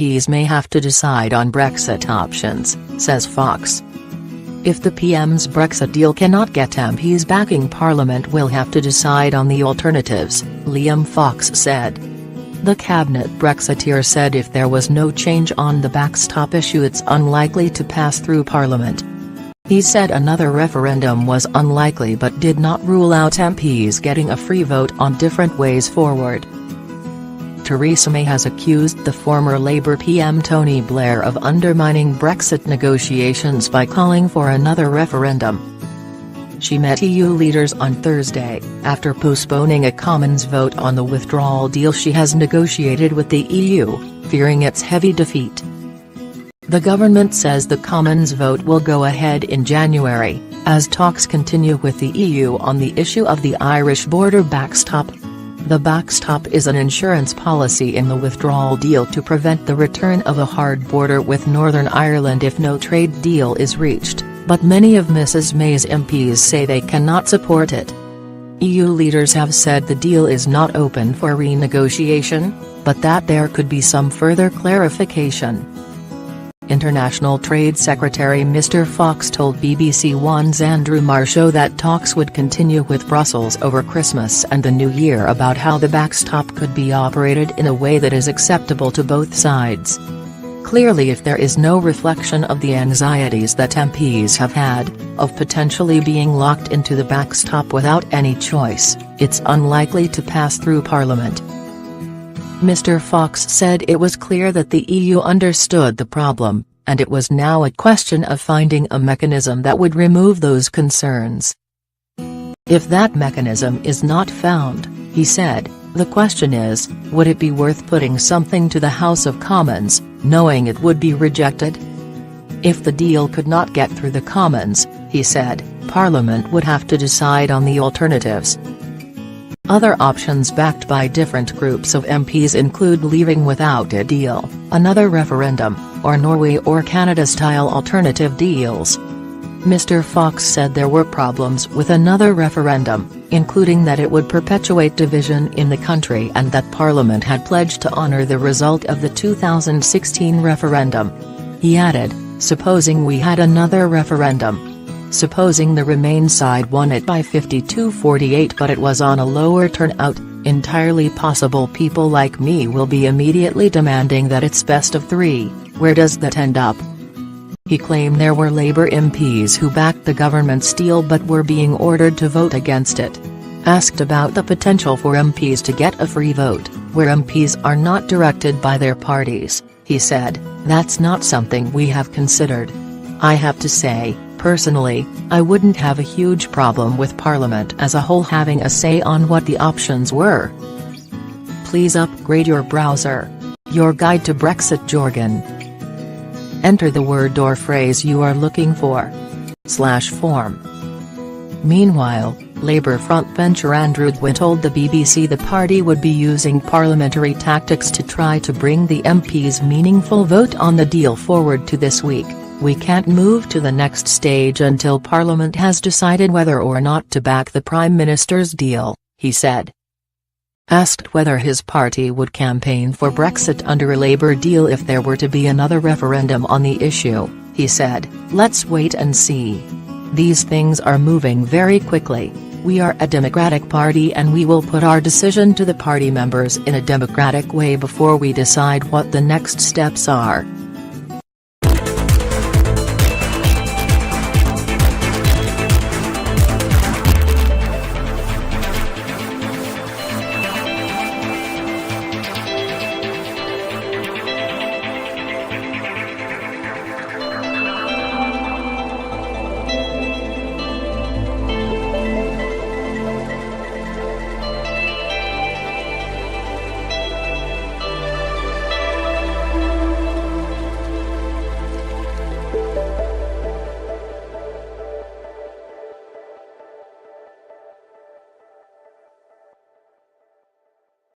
MPs may have to decide on Brexit options, says Fox. If the PM's Brexit deal cannot get MPs backing, Parliament will have to decide on the alternatives, Liam Fox said. The cabinet Brexiteer said if there was no change on the backstop issue, it's unlikely to pass through Parliament. He said another referendum was unlikely but did not rule out MPs getting a free vote on different ways forward. Theresa May has accused the former Labour PM Tony Blair of undermining Brexit negotiations by calling for another referendum. She met EU leaders on Thursday, after postponing a Commons vote on the withdrawal deal she has negotiated with the EU, fearing its heavy defeat. The government says the Commons vote will go ahead in January, as talks continue with the EU on the issue of the Irish border backstop. The backstop is an insurance policy in the withdrawal deal to prevent the return of a hard border with Northern Ireland if no trade deal is reached, but many of Mrs May's MPs say they cannot support it. EU leaders have said the deal is not open for renegotiation, but that there could be some further clarification. International Trade Secretary Mr Fox told BBC One's Andrew Marshall that talks would continue with Brussels over Christmas and the New Year about how the backstop could be operated in a way that is acceptable to both sides. Clearly, if there is no reflection of the anxieties that MPs have had, of potentially being locked into the backstop without any choice, it's unlikely to pass through Parliament. Mr Fox said it was clear that the EU understood the problem, and it was now a question of finding a mechanism that would remove those concerns. If that mechanism is not found, he said, the question is, would it be worth putting something to the House of Commons, knowing it would be rejected? If the deal could not get through the Commons, he said, Parliament would have to decide on the alternatives. Other options backed by different groups of MPs include leaving without a deal, another referendum, or Norway or Canada-style alternative deals. Mr Fox said there were problems with another referendum, including that it would perpetuate division in the country and that Parliament had pledged to honour the result of the 2016 referendum. He added, supposing we had another referendum. Supposing the Remain side won it by 52-48 but it was on a lower turnout, entirely possible people like me will be immediately demanding that it's best of three. Where does that end up? He claimed there were Labour MPs who backed the government's deal but were being ordered to vote against it. Asked about the potential for MPs to get a free vote, where MPs are not directed by their parties, he said, that's not something we have considered. I have to say, personally, I wouldn't have a huge problem with Parliament as a whole having a say on what the options were. Please upgrade your browser. Your guide to Brexit jargon. Enter the word or phrase you are looking for. /form. Meanwhile, Labour frontbencher Andrew Gwynn told the BBC the party would be using parliamentary tactics to try to bring the MPs' meaningful vote on the deal forward to this week. We can't move to the next stage until Parliament has decided whether or not to back the Prime Minister's deal, he said. Asked whether his party would campaign for Brexit under a Labour deal if there were to be another referendum on the issue, he said, let's wait and see. These things are moving very quickly. We are a democratic party and we will put our decision to the party members in a democratic way before we decide what the next steps are.